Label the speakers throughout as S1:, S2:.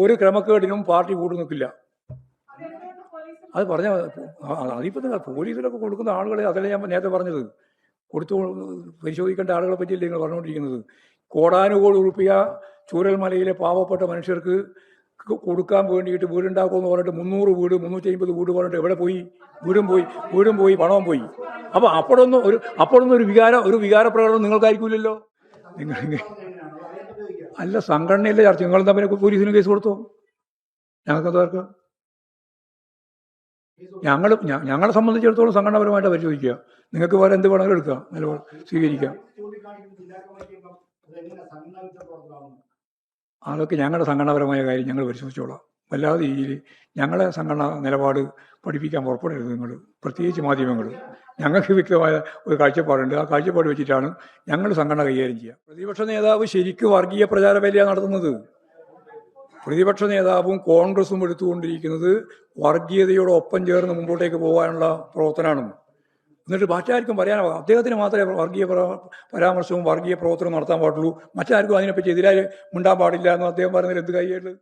S1: ഒരു ക്രമക്കേടിനും പാർട്ടി കൂട്ടു നിൽക്കില്ല. അത് പറഞ്ഞ അതിപ്പോൾ നിങ്ങൾ പോലീസിലൊക്കെ കൊടുക്കുന്ന ആളുകളെ, അതല്ലേ ഞാൻ നേരത്തെ പറഞ്ഞത്, കൊടുത്തു പരിശോധിക്കേണ്ട ആളുകളെ പറ്റിയല്ലേ നിങ്ങൾ പറഞ്ഞുകൊണ്ടിരിക്കുന്നത്. കോടാനുകോടി ഉറുപ്പിക ചൂരൽമലയിലെ പാവപ്പെട്ട മനുഷ്യർക്ക് കൊടുക്കാൻ വേണ്ടിയിട്ട് വീടുണ്ടാക്കുമെന്ന് പറഞ്ഞിട്ട് 300 വീട് 350 വീട് പറഞ്ഞിട്ട് എവിടെ പോയി? വീടും പോയി പണവും പോയി. അപ്പോൾ അപ്പോഴൊന്നും ഒരു വികാര പ്രകടനം നിങ്ങൾക്കായിരിക്കില്ലല്ലോ. നിങ്ങൾ അല്ല, സംഘടനയല്ലേ ചർച്ച. നിങ്ങൾ തമ്മിൽ പോലീസിന് കേസ് കൊടുത്തോ? ഞങ്ങൾക്കെന്താ? ഞങ്ങളെ സംബന്ധിച്ചിടത്തോളം സംഘടനാപരമായിട്ട് പരിശോധിക്കുക. നിങ്ങൾക്ക് വേറെ എന്ത് വേണമെങ്കിലും എടുക്കുക, നിലപാട് സ്വീകരിക്കാം. അതൊക്കെ ഞങ്ങളുടെ സംഘടനാപരമായ കാര്യം ഞങ്ങൾ പരിശോധിച്ചോളാം. വല്ലാതെ രീതിയിൽ ഞങ്ങളെ സംഘടനാ നിലപാട് പഠിപ്പിക്കാൻ പുറപ്പെടരുത് നിങ്ങൾ, പ്രത്യേകിച്ച് മാധ്യമങ്ങൾ. ഞങ്ങൾക്ക് വ്യക്തമായ ഒരു കാഴ്ചപ്പാടുണ്ട്. ആ കാഴ്ചപ്പാട് വെച്ചിട്ടാണ് ഞങ്ങൾ സംഘടന കൈകാര്യം ചെയ്യുക. പ്രതിപക്ഷ നേതാവ് ശരിക്കും വർഗീയ പ്രചാര വേലയാണ് നടത്തുന്നത്. പ്രതിപക്ഷ നേതാവും കോൺഗ്രസും എടുത്തുകൊണ്ടിരിക്കുന്നത് വർഗീയതയോടൊപ്പം ചേർന്ന് മുമ്പോട്ടേക്ക് പോകാനുള്ള പ്രവർത്തനമാണ്. എന്നിട്ട് മറ്റാർക്കും പറയാനാവും. അദ്ദേഹത്തിന് മാത്രമേ വർഗീയ പരാമർശവും വർഗീയ പ്രവർത്തനവും നടത്താൻ പാടുള്ളൂ, മറ്റാർക്കും അതിനെപ്പറ്റി എതിരായി മിണ്ടാൻ പാടില്ല എന്ന് അദ്ദേഹം പറയുന്നതിൽ എന്ത് കാര്യമായിട്ട്?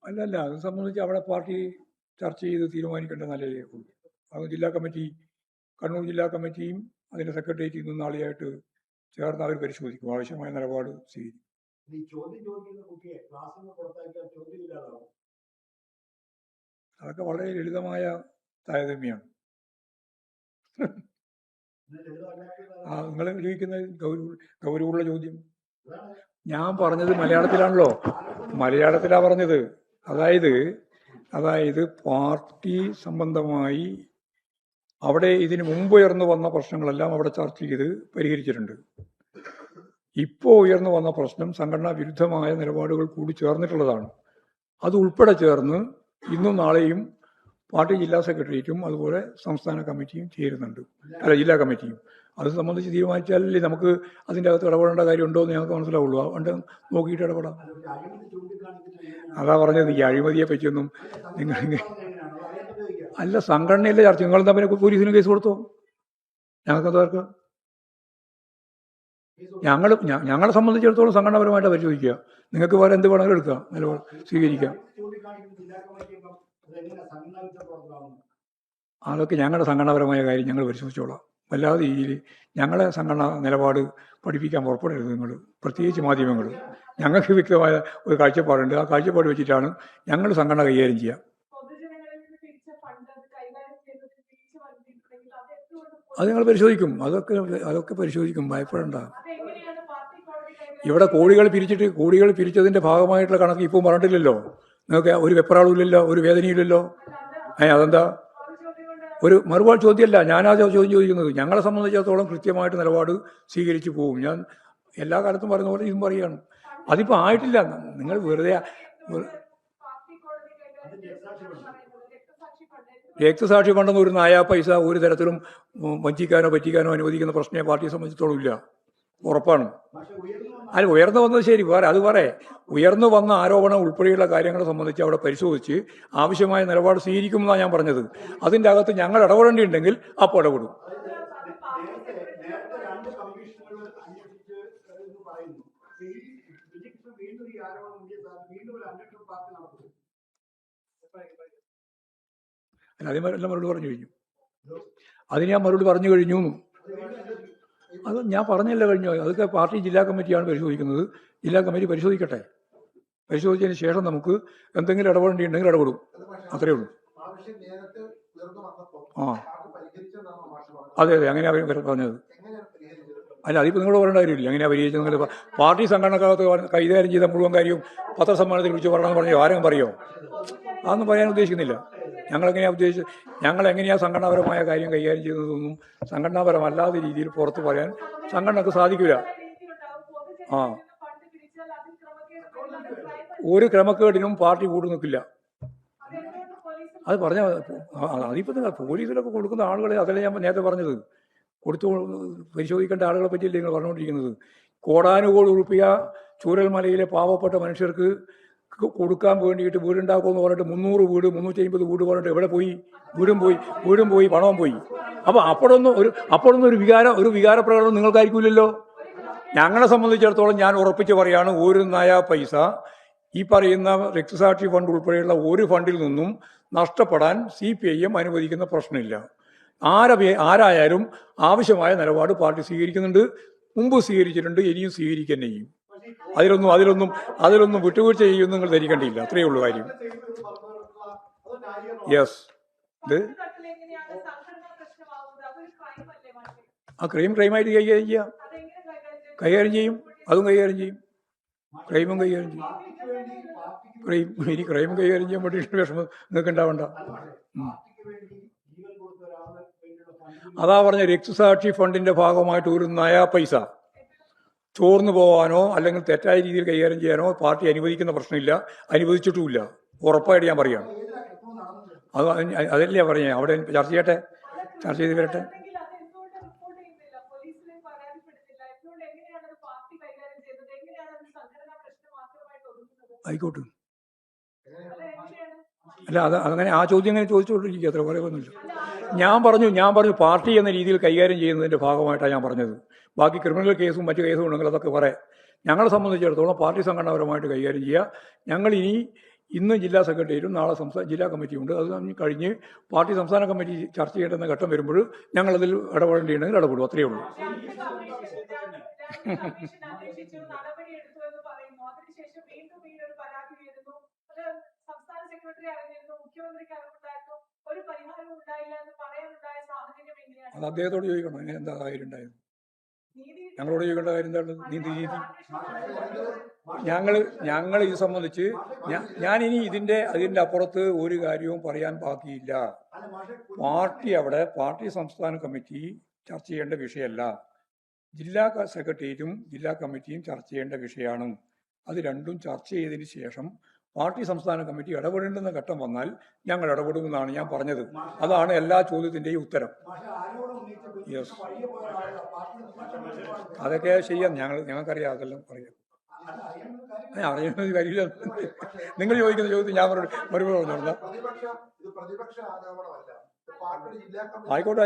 S1: അല്ലല്ല, അത് സംബന്ധിച്ച് അവിടെ പാർട്ടി ചർച്ച ചെയ്ത് തീരുമാനിക്കേണ്ട നല്ലതേ ഉള്ളൂ. അത് ജില്ലാ കമ്മിറ്റി, കണ്ണൂർ ജില്ലാ കമ്മിറ്റിയും അതിൻ്റെ സെക്രട്ടേറിയറ്റിൽ നിന്ന് നാളെയായിട്ട് ചേർന്ന് അവർ പരിശോധിക്കും, ആവശ്യമായ നിലപാട് സ്വീകരിക്കും. അതൊക്കെ വളരെ ലളിതമായ താരതമ്യമാണ്. നിങ്ങൾ ചോദിക്കുന്ന ഗൗരവമുള്ള ചോദ്യം. ഞാൻ പറഞ്ഞത് മലയാളത്തിലാണല്ലോ, മലയാളത്തിലാണ് പറഞ്ഞത്. അതായത് പാർട്ടി സംബന്ധമായി അവിടെ ഇതിന് മുമ്പ് ഉയർന്നു വന്ന പ്രശ്നങ്ങളെല്ലാം അവിടെ ചർച്ച ചെയ്ത് പരിഹരിച്ചിട്ടുണ്ട്. ഇപ്പോൾ ഉയർന്നു വന്ന പ്രശ്നം സംഘടനാ വിരുദ്ധമായ നിലപാടുകൾ കൂടി ചേർന്നിട്ടുള്ളതാണ്. അത് ഉൾപ്പെടെ ചേർന്ന് ഇന്നും നാളെയും പാർട്ടി ജില്ലാ സെക്രട്ടേറിയറ്റും അതുപോലെ സംസ്ഥാന കമ്മിറ്റിയും ചേരുന്നുണ്ട്. ജില്ലാ കമ്മിറ്റിയും. അത് സംബന്ധിച്ച് തീരുമാനിച്ചാലല്ലേ നമുക്ക് അതിൻ്റെ അകത്ത് ഇടപെടേണ്ട കാര്യമുണ്ടോ എന്ന് ഞങ്ങൾക്ക് മനസ്സിലാവുള്ളൂ. അതുകൊണ്ട് നോക്കിയിട്ട് ഇടപെടാം. അതാ പറഞ്ഞത്, ഈ അഴിമതിയെ പറ്റിയൊന്നും നിങ്ങൾ അല്ല, സംഘടനയല്ലേ ചർച്ച. നിങ്ങൾ തമ്മിൽ പോലീസിന് കേസ് കൊടുത്തോ? ഞങ്ങൾക്കെന്താ? ഞങ്ങളെ സംബന്ധിച്ചിടത്തോളം സംഘടനാപരമായിട്ട് പരിശോധിക്കുക. നിങ്ങൾക്ക് വേറെ എന്ത് വേണമെങ്കിലും എടുക്കുക, നിലപാട് സ്വീകരിക്കാം. അതൊക്കെ ഞങ്ങളുടെ സംഘടനാപരമായ കാര്യം ഞങ്ങൾ പരിശോധിച്ചോളാം. വല്ലാതെ രീതിയിൽ ഞങ്ങളെ സംഘടനാ നിലപാട് പഠിപ്പിക്കാൻ പുറപ്പെടരുത് നിങ്ങൾ, പ്രത്യേകിച്ച് മാധ്യമങ്ങൾ. ഞങ്ങൾക്ക് വ്യക്തമായ ഒരു കാഴ്ചപ്പാടുണ്ട്. ആ കാഴ്ചപ്പാട് വെച്ചിട്ടാണ് ഞങ്ങൾ സംഘടന കൈകാര്യം ചെയ്യുക. അത് ഞങ്ങൾ പരിശോധിക്കും. അതൊക്കെ പരിശോധിക്കും, ഭയപ്പെടേണ്ട. ഇവിടെ കോടികൾ പിരിച്ചതിൻ്റെ ഭാഗമായിട്ടുള്ള കണക്ക് ഇപ്പോൾ പറഞ്ഞിട്ടില്ലല്ലോ. നിങ്ങൾക്ക് ഒരു വെപ്രാളുമില്ലല്ലോ, ഒരു വേദനയില്ലല്ലോ. അതെന്താ? ഒരു മറുപാട് ചോദ്യമല്ല, ഞാനാ ചോദ്യം ചോദിക്കുന്നത്. ഞങ്ങളെ സംബന്ധിച്ചിടത്തോളം കൃത്യമായിട്ട് നിലപാട് സ്വീകരിച്ചു പോകും. ഞാൻ എല്ലാ കാലത്തും പറയുന്ന പോലെ ഇതും പറയുകയാണ്. അതിപ്പോൾ ആയിട്ടില്ല. നിങ്ങൾ വെറുതെ രക്തസാക്ഷി ഫണ്ടെന്ന് ഒരു നായാ പൈസ ഒരു തരത്തിലും വഞ്ചിക്കാനോ പറ്റിക്കാനോ അനുവദിക്കുന്ന പ്രശ്നമേ പാർട്ടിയെ സംബന്ധിച്ചിടത്തോളം ഇല്ല, ഉറപ്പാണ്. അല്ല, ഉയർന്നു വന്നത് ശരി, അത് ഉയർന്നു വന്ന ആരോപണം ഉൾപ്പെടെയുള്ള കാര്യങ്ങളെ സംബന്ധിച്ച് അവിടെ പരിശോധിച്ച് ആവശ്യമായ നിലപാട് സ്വീകരിക്കുമെന്നാണ് ഞാൻ പറഞ്ഞത്. അതിൻ്റെ അകത്ത് ഞങ്ങൾ ഇടപെടേണ്ടിയിട്ടുണ്ടെങ്കിൽ അപ്പോൾ ഇടപെടും. അതിനെല്ലാം മറുപടി പറഞ്ഞു കഴിഞ്ഞു. അതിന് ഞാൻ മറുപടി പറഞ്ഞു കഴിഞ്ഞു. അത് ഞാൻ പറഞ്ഞല്ല കഴിഞ്ഞു. അതൊക്കെ പാർട്ടി ജില്ലാ കമ്മിറ്റിയാണ് പരിശോധിക്കുന്നത്. ജില്ലാ കമ്മിറ്റി പരിശോധിക്കട്ടെ. പരിശോധിച്ചതിന് ശേഷം നമുക്ക് എന്തെങ്കിലും ഇടപെടേണ്ടിയിട്ടുണ്ടെങ്കിൽ ഇടപെടും. അത്രയേ ഉള്ളൂ. അതെ, അങ്ങനെയാ പറഞ്ഞത്. അല്ല, അതിപ്പോൾ നിങ്ങളോട് പറയേണ്ട കാര്യമില്ല. എങ്ങനെയാണ് പരിഹരിച്ചത്? പാർട്ടി സംഘടനക്കകത്ത് കൈകാര്യം ചെയ്ത മുഴുവൻ കാര്യവും പത്രസമ്മേളനത്തിൽ വിളിച്ച് പറയണമെന്ന് പറഞ്ഞോ? ആരെങ്കിലും പറയോ? അതൊന്നും പറയാൻ ഉദ്ദേശിക്കുന്നില്ല. ഞങ്ങളെങ്ങനെയാണ് സംഘടനാപരമായ കാര്യം കൈകാര്യം ചെയ്യുന്നതൊന്നും സംഘടനാപരമല്ലാത്ത രീതിയിൽ പുറത്ത് പറയാൻ സംഘടനക്ക് സാധിക്കില്ല. ഒരു ക്രമക്കേടിനും പാർട്ടി കൂട്ടു നിൽക്കില്ല. അത് പറഞ്ഞ അതിപ്പോൾ പോലീസിലൊക്കെ കൊടുക്കുന്ന ആളുകളെ, അതല്ലേ ഞാൻ നേരത്തെ പറഞ്ഞത്, കൊടുത്തു പരിശോധിക്കേണ്ട ആളുകളെ പറ്റിയല്ലേ നിങ്ങൾ പറഞ്ഞുകൊണ്ടിരിക്കുന്നത്. കോടാനുകോടി ഉറുപ്പിക ചൂരൽമലയിലെ പാവപ്പെട്ട മനുഷ്യർക്ക് കൊടുക്കാൻ വേണ്ടിയിട്ട് വീടുണ്ടാക്കുമെന്ന് പറഞ്ഞിട്ട് 300 വീട് 350 വീട് പറഞ്ഞിട്ട് എവിടെ പോയി? വീടും പോയി പണവും പോയി. അപ്പോൾ അപ്പോഴൊന്നും ഒരു വികാരപ്രകടനം നിങ്ങൾക്കായിരിക്കില്ലല്ലോ. ഞങ്ങളെ സംബന്ധിച്ചിടത്തോളം ഞാൻ ഉറപ്പിച്ച് പറയാണ്, ഒരു നയ പൈസ ഈ പറയുന്ന രക്തസാക്ഷി ഫണ്ട് ഉൾപ്പെടെയുള്ള ഒരു ഫണ്ടിൽ നിന്നും നഷ്ടപ്പെടാൻ CPIM അനുവദിക്കുന്ന പ്രശ്നമില്ല. ആരായാലും ആവശ്യമായ നിലപാട് പാർട്ടി സ്വീകരിക്കുന്നുണ്ട്, മുമ്പ് സ്വീകരിച്ചിട്ടുണ്ട്, ഇനിയും സ്വീകരിക്കാൻ ചെയ്യും. അതിലൊന്നും വിട്ടുവീഴ്ച ചെയ്യുമെന്ന് നിങ്ങൾ ധരിക്കേണ്ടിയില്ല. അത്രയേ ഉള്ളൂ കാര്യം. യെസ്, ഇത് ആ ക്രൈമായിട്ട് കൈകാര്യം ചെയ്യും. അതും കൈകാര്യം ചെയ്യും. ക്രൈമും കൈകാര്യം ചെയ്യും. ഇനി ക്രൈം കൈകാര്യം ചെയ്യാൻ വേണ്ടിയിട്ട് വിഷമം നിങ്ങൾക്ക് ഉണ്ടാവണ്ട. അതാ പറഞ്ഞ രക്തസാക്ഷി ഫണ്ടിന്റെ ഭാഗമായിട്ട് ഒരു നയാ പൈസ ചോർന്നു പോകാനോ അല്ലെങ്കിൽ തെറ്റായ രീതിയിൽ കൈകാര്യം ചെയ്യാനോ പാർട്ടി അനുവദിക്കുന്ന പ്രശ്നമില്ല, അനുവദിച്ചിട്ടുമില്ല. ഉറപ്പായിട്ട് ഞാൻ പറയുകയാണ്. അതല്ലേ പറഞ്ഞേ, അവിടെ ചർച്ച ചെയ്ത് വരട്ടെ. ആയിക്കോട്ടെ. അല്ല, അങ്ങനെ ആ ചോദ്യം അങ്ങനെ ചോദിച്ചുകൊണ്ടിരിക്കുക, അത്ര പറയുന്നില്ല. ഞാൻ പറഞ്ഞു പാർട്ടി എന്ന രീതിയിൽ കൈകാര്യം ചെയ്യുന്നതിൻ്റെ ഭാഗമായിട്ടാണ് ഞാൻ പറഞ്ഞത്. ബാക്കി ക്രിമിനൽ കേസും മറ്റു കേസും ഉണ്ടെങ്കിൽ അതൊക്കെ പറയാം. ഞങ്ങളെ സംബന്ധിച്ചിടത്തോളം പാർട്ടി സംഘടനാപരമായിട്ട് കൈകാര്യം ചെയ്യുക. ഞങ്ങൾ ഇന്ന് ജില്ലാ സെക്രട്ടേറിയറ്റും നാളെ ജില്ലാ കമ്മിറ്റിയുണ്ട്. അത് കഴിഞ്ഞ് പാർട്ടി സംസ്ഥാന കമ്മിറ്റി ചർച്ച ചെയ്യേണ്ടുന്ന ഘട്ടം വരുമ്പോൾ ഞങ്ങളതിൽ ഇടപെടേണ്ടിയുണ്ടെങ്കിൽ ഇടപെടും. അത്രയേ ഉള്ളൂ. അത് അദ്ദേഹത്തോട് ചോദിക്കണം, അങ്ങനെ എന്താ കാര്യം ഉണ്ടായത്. ഞങ്ങളോട് ചോദിക്കേണ്ട കാര്യം എന്താണ്? നീതി ഞങ്ങൾ ഇത് സംബന്ധിച്ച് ഞാനിനി അതിൻ്റെ അപ്പുറത്ത് ഒരു കാര്യവും പറയാൻ ബാക്കിയില്ല. പാർട്ടി സംസ്ഥാന കമ്മിറ്റി ചർച്ച ചെയ്യേണ്ട വിഷയമല്ല, ജില്ലാ സെക്രട്ടേറിയറ്റും ജില്ലാ കമ്മിറ്റിയും ചർച്ച ചെയ്യേണ്ട വിഷയമാണ്. അത് രണ്ടും ചർച്ച ചെയ്തതിന് ശേഷം പാർട്ടി സംസ്ഥാന കമ്മിറ്റി ഇടപെടേണ്ടുന്ന ഘട്ടം വന്നാൽ ഞങ്ങൾ ഇടപെടുമെന്നാണ് ഞാൻ പറഞ്ഞത്. അതാണ് എല്ലാ ചോദ്യത്തിൻ്റെയും ഉത്തരം. യെസ്, അതൊക്കെ ചെയ്യാം. ഞങ്ങൾക്കറിയാം, അതെല്ലാം പറയാം. അറിയുന്നത് കാര്യമില്ല. നിങ്ങൾ ചോദിക്കുന്ന ചോദ്യത്തിൽ ഞാൻ മറുപടി പറഞ്ഞു. ആയിക്കോട്ടെ.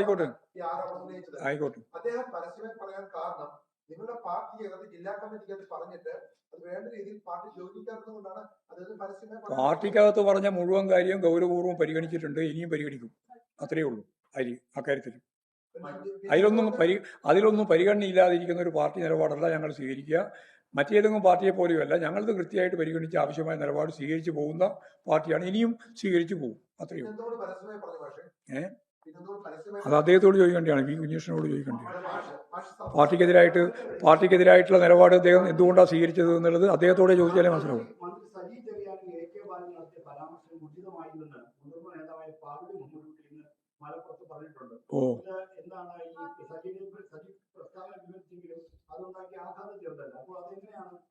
S2: നിങ്ങളുടെ പാർട്ടിക്കകത്ത് ജില്ലാ കമ്മിറ്റിക്കകത്ത് പറഞ്ഞിട്ട് അത് വേണ്ട രീതിയിൽ പാർട്ടി ചോദിക്കാത്തതുകൊണ്ടാണ് അദ്ദേഹം പരസ്യമായി.
S1: പാർട്ടിക്കകത്ത് പറഞ്ഞ മുഴുവൻ കാര്യം ഗൗരവപൂർവ്വം പരിഗണിച്ചിട്ടുണ്ട്, ഇനിയും പരിഗണിക്കും. അത്രയേ ഉള്ളൂ അക്കാര്യത്തിൽ. അതിലൊന്നും പരിഗണനയില്ലാതിരിക്കുന്ന ഒരു പാർട്ടി നിലപാടല്ല ഞങ്ങൾ സ്വീകരിക്കുക. മറ്റേതെങ്കിലും പാർട്ടിയെ പോലെയുമല്ല. ഞങ്ങളത് കൃത്യമായിട്ട് പരിഗണിച്ച് ആവശ്യമായ നിലപാട് സ്വീകരിച്ചു പോകുന്ന പാർട്ടിയാണ്, ഇനിയും സ്വീകരിച്ചു പോകും. അത്രയേ ഉള്ളൂ. അത് അദ്ദേഹത്തോട് ചോദിക്കേണ്ടതാണ്, വി കുഞ്ഞേഷിനോട് ചോദിക്കേണ്ടതാണ്. പാർട്ടിക്കെതിരായിട്ടുള്ള നിലപാട് അദ്ദേഹം എന്തുകൊണ്ടാണ് സ്വീകരിച്ചത് എന്നുള്ളത് അദ്ദേഹത്തോടെ ചോദിച്ചാലേ മനസ്സിലാവും.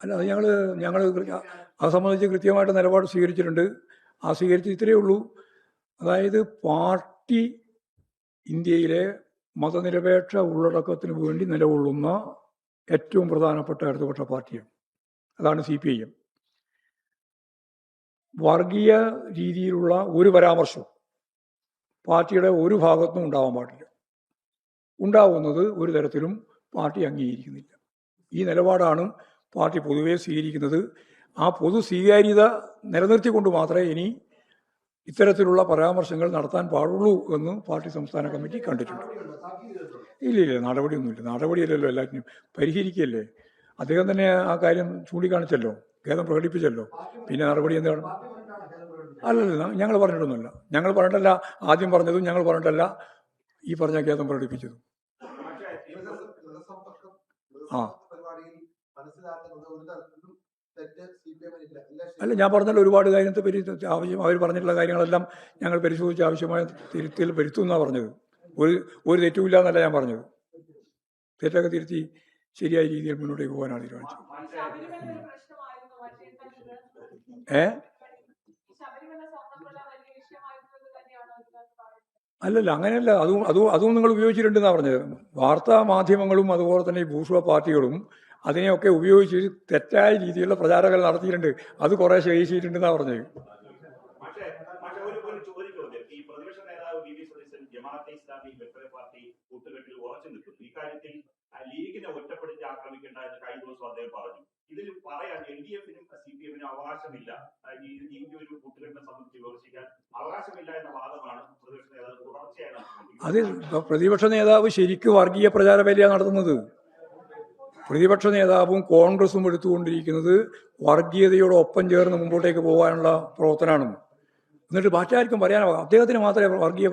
S1: അല്ല, അത് ഞങ്ങൾ അത് സംബന്ധിച്ച് കൃത്യമായിട്ട് നിലപാട് സ്വീകരിച്ചിട്ടുണ്ട്. സ്വീകരിച്ച് ഇത്രയേ ഉള്ളൂ. അതായത് പാർട്ടി ഇന്ത്യയിലെ മതനിരപേക്ഷ ഉള്ളടക്കത്തിന് വേണ്ടി നിലകൊള്ളുന്ന ഏറ്റവും പ്രധാനപ്പെട്ട ഇടതുപക്ഷ പാർട്ടിയാണ്. അതാണ് CPIM. വർഗീയ രീതിയിലുള്ള ഒരു പരാമർശം പാർട്ടിയുടെ ഒരു ഭാഗത്തും ഉണ്ടാവാൻ പാടില്ല. ഉണ്ടാവുന്നത് ഒരു തരത്തിലും പാർട്ടി അംഗീകരിക്കുന്നില്ല. ഈ നിലപാടാണ് പാർട്ടി പൊതുവെ സ്വീകരിക്കുന്നത്. ആ പൊതു സ്വീകാര്യത നിലനിർത്തിക്കൊണ്ട് മാത്രമേ ഇനി ഇത്തരത്തിലുള്ള പരാമർശങ്ങൾ നടത്താൻ പാടുള്ളൂ എന്ന് പാർട്ടി സംസ്ഥാന കമ്മിറ്റി കണ്ടിട്ടുണ്ട്. ഇല്ല, നടപടിയൊന്നുമില്ല. നടപടിയല്ലല്ലോ, എല്ലാറ്റിനും പരിഹരിക്കുകയല്ലേ. അദ്ദേഹം തന്നെ ആ കാര്യം ചൂണ്ടിക്കാണിച്ചല്ലോ, ഖേദം പ്രകടിപ്പിച്ചല്ലോ. പിന്നെ നടപടി എന്താണ്? അല്ലല്ല, ഞങ്ങൾ പറഞ്ഞിട്ടൊന്നുമില്ല. ഞങ്ങൾ പറഞ്ഞിട്ടല്ല ആദ്യം പറഞ്ഞതും, ഞങ്ങൾ പറഞ്ഞിട്ടല്ല ഈ പറഞ്ഞ ഖേദം പ്രകടിപ്പിച്ചതും. അല്ല, ഞാൻ പറഞ്ഞല്ലോ ഒരുപാട് കാര്യത്തെ അവർ പറഞ്ഞിട്ടുള്ള കാര്യങ്ങളെല്ലാം ഞങ്ങൾ പരിശോധിച്ച് ആവശ്യമായ തിരുത്തൽ വരുത്തും എന്നാണ് പറഞ്ഞത്. ഒരു തെറ്റുമില്ല എന്നല്ല ഞാൻ പറഞ്ഞത്. തെറ്റൊക്കെ തിരുത്തി ശരിയായ രീതിയിൽ മുന്നോട്ടേക്ക് പോകാനാണ് തീരുമാനിച്ചത്. ഏ അല്ലല്ല, അങ്ങനെയല്ല. അതും നിങ്ങൾ ഉപയോഗിച്ചിട്ടുണ്ടെന്നാണ് പറഞ്ഞത്. വാർത്താ മാധ്യമങ്ങളും അതുപോലെ തന്നെ ഈ ബൂർഷ്വ പാർട്ടികളും അതിനെയൊക്കെ ഉപയോഗിച്ച് തെറ്റായ രീതിയിലുള്ള പ്രചാരങ്ങൾ നടത്തിയിട്ടുണ്ട്. അത് കുറേ ശേഷിച്ചിട്ടുണ്ടെന്നാണ് പറഞ്ഞത്.
S3: പക്ഷേ ഒരു ചോദ്യം, ഈ പ്രതിപക്ഷ നേതാവ് വി.ഡി. സതീശൻ ജമാഅത്തെ ഇസ്ലാമി വെൽഫെയർ പാർട്ടി കൂട്ടുകെട്ടിൽ ഉറച്ചു നിൽക്കുന്നു. ഇക്കാര്യത്തിൽ ലീഗിനെ ഒറ്റപ്പെടുത്തി ആക്രമിക്കേണ്ട എന്ന് കഴിഞ്ഞ ദിവസം അദ്ദേഹം പറഞ്ഞു. ഇതിൽ പറയാൻ LDF-നും CPM-നും അവകാശമില്ല, ഈ ഒരു കൂട്ടുകെട്ടിനെ സംബന്ധിച്ച് വിമർശിക്കാൻ അവകാശമില്ല എന്ന വാദമാണ് പ്രതിപക്ഷ നേതാവ് തുടർച്ചയായി നടത്തുന്നത്.
S1: അത് പ്രതിപക്ഷ നേതാവ് ശരിക്കും വർഗീയ പ്രചാരവേലയാണ് നടത്തുന്നത്. പ്രതിപക്ഷ നേതാവും കോൺഗ്രസും എടുത്തുകൊണ്ടിരിക്കുന്നത് വർഗീയതയോടൊപ്പം ചേർന്ന് മുമ്പോട്ടേക്ക് പോകാനുള്ള പ്രവർത്തനമാണ്. എന്നിട്ട് മറ്റാർക്കും പറയാനാവും. അദ്ദേഹത്തിന് മാത്രമേ വർഗീയ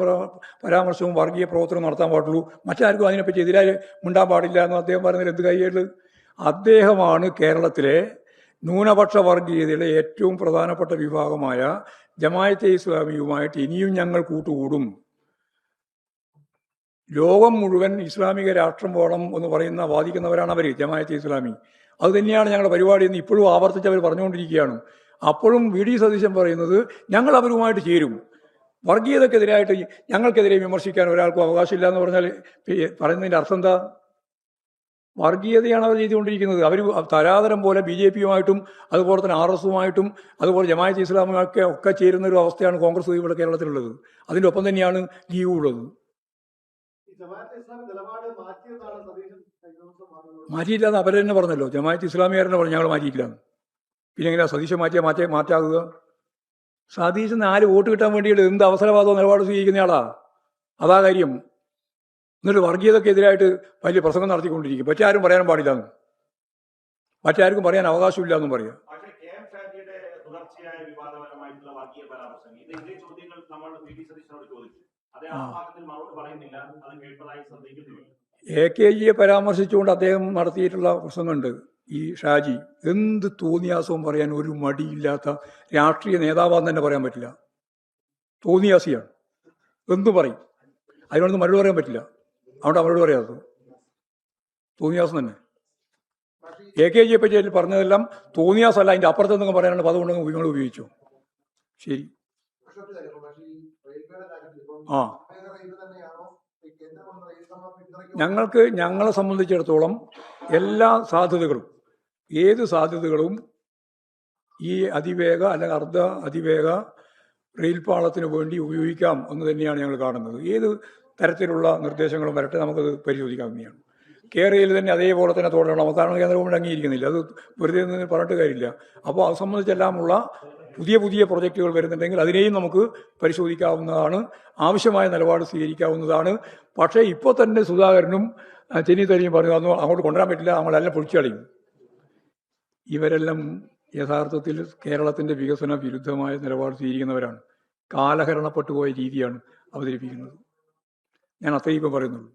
S1: പരാമർശവും വർഗീയ പ്രവർത്തനവും നടത്താൻ പാടുള്ളൂ, മറ്റാർക്കും അതിനെപ്പറ്റി എതിരായി മിണ്ടാൻ പാടില്ല എന്ന് അദ്ദേഹം പറയുന്നതിൽ എന്ത് കൈയ്യുള്ളത്? അദ്ദേഹമാണ് കേരളത്തിലെ ന്യൂനപക്ഷ വർഗീയതയുടെ ഏറ്റവും പ്രധാനപ്പെട്ട വിഭാഗമായ ജമാഅത്തെ ഇസ്ലാമിയുമായിട്ട് ഇനിയും ഞങ്ങൾ കൂട്ടുകൂടും, ലോകം മുഴുവൻ ഇസ്ലാമിക രാഷ്ട്രം വേണം എന്ന് പറയുന്ന വാദിക്കുന്നവരാണ് അവർ, ജമാഅത്തെ ഇസ്ലാമി. അത് തന്നെയാണ് ഞങ്ങളുടെ പരിപാടി എന്ന് ഇപ്പോഴും ആവർത്തിച്ച് അവർ പറഞ്ഞുകൊണ്ടിരിക്കുകയാണ്. അപ്പോഴും വി.ഡി. സതീശൻ പറയുന്നത് ഞങ്ങൾ അവരുമായിട്ട് ചേരും, വർഗീയതക്കെതിരായിട്ട് ഞങ്ങൾക്കെതിരെ വിമർശിക്കാൻ ഒരാൾക്കും അവകാശമില്ല എന്ന് പറഞ്ഞാൽ പറയുന്നതിൻ്റെ അർത്ഥം എന്താ? വർഗീയതയാണ് അവർ ചെയ്തുകൊണ്ടിരിക്കുന്നത്. അവർ തരാതരം പോലെ BJP-യുമായിട്ടും അതുപോലെ തന്നെ RS-ഉമായിട്ടും അതുപോലെ ജമാഅത്തെ ഇസ്ലാമുമൊക്കെ ഒക്കെ ചേരുന്ന ഒരു അവസ്ഥയാണ് കോൺഗ്രസ് ഇവിടെ കേരളത്തിലുള്ളത്. അതിൻ്റെ ഒപ്പം തന്നെയാണ് ലീഗ് ഉള്ളത്. മാറ്റിയില്ലാന്ന് അവർ തന്നെ പറഞ്ഞല്ലോ. ജമാഅത്തെ ഇസ്ലാമികാർ തന്നെ പറഞ്ഞു ഞങ്ങൾ മാറ്റിയിട്ടില്ലാന്ന്. പിന്നെ എങ്ങനെയാ സതീശൻ മാറ്റാകുക? സതീശൻ 4 വോട്ട് കിട്ടാൻ വേണ്ടിയിട്ട് എന്ത് അവസരവാദവും നിലപാട് സ്വീകരിക്കുന്നയാളാ, അതാ കാര്യം. എന്നിട്ട് വർഗീയതക്കെതിരായിട്ട് വലിയ പ്രസംഗം നടത്തിക്കൊണ്ടിരിക്കും. മറ്റാരും പറയാനും പാടില്ലെന്ന്, മറ്റാർക്കും പറയാൻ അവകാശമില്ല എന്നും പറയാം. AKGയെ പരാമർശിച്ചുകൊണ്ട് അദ്ദേഹം നടത്തിയിട്ടുള്ള പ്രസംഗമുണ്ട്. ഈ ഷാജി എന്ത് തോന്നിയാസവും പറയാൻ ഒരു മടിയില്ലാത്ത രാഷ്ട്രീയ നേതാവാന്ന് തന്നെ പറയാൻ പറ്റില്ല. തോന്നിയാസിയാണ്, എന്തു പറയും, അതിനൊന്നും മറുപടി പറയാൻ പറ്റില്ല. അതുകൊണ്ട് അവരോട് പറയാത്തത് തോന്നിയാസം തന്നെ. AKGയെ പറ്റി പറഞ്ഞതെല്ലാം തോന്നിയാസല്ല, അതിൻ്റെ അപ്പുറത്ത് എന്തെങ്കിലും പറയാനുള്ള പദം ഉണ്ടെങ്കിൽ നിങ്ങൾ ഉപയോഗിച്ചു. ശരി. ആ, ഞങ്ങളെ സംബന്ധിച്ചിടത്തോളം എല്ലാ സാധ്യതകളും, ഏത് സാധ്യതകളും ഈ അതിവേഗ അല്ലെങ്കിൽ അർദ്ധ അതിവേഗ റെയിൽപാളത്തിന് വേണ്ടി ഉപയോഗിക്കാം എന്ന് തന്നെയാണ് ഞങ്ങൾ കാണുന്നത്. ഏത് തരത്തിലുള്ള നിർദ്ദേശങ്ങളും വരട്ടെ, നമുക്കത് പരിശോധിക്കാവുന്നതാണ്. കേരളയിൽ തന്നെ അതേപോലെ തന്നെ തുടരണം. കാരണം കേന്ദ്ര ഗവൺമെൻറ് അംഗീകരിക്കുന്നില്ല, അത് വെറുതെ നിന്ന് പറഞ്ഞിട്ട് കാര്യമില്ല. അപ്പോൾ അത് സംബന്ധിച്ചെല്ലാമുള്ള പുതിയ പ്രൊജക്റ്റുകൾ വരുന്നുണ്ടെങ്കിൽ അതിനെയും നമുക്ക് പരിശോധിക്കാവുന്നതാണ്, ആവശ്യമായ നിലപാട് സ്വീകരിക്കാവുന്നതാണ്. പക്ഷേ ഇപ്പോൾ തന്നെ സുധാകരനും ചെന്നിത്തലയും പറഞ്ഞു അതൊന്നും അങ്ങോട്ട് കൊണ്ടുവരാൻ പറ്റില്ല, നമ്മളെല്ലാം പൊളിച്ചു കളയും. ഇവരെല്ലാം യഥാർത്ഥത്തിൽ കേരളത്തിൻ്റെ വികസന വിരുദ്ധമായ നിലപാട് സ്വീകരിക്കുന്നവരാണ്. കാലഹരണപ്പെട്ടുപോയ രീതിയാണ് അവതരിപ്പിക്കുന്നത്. ഞാൻ അത്രയും ഇപ്പം പറയുന്നുള്ളൂ.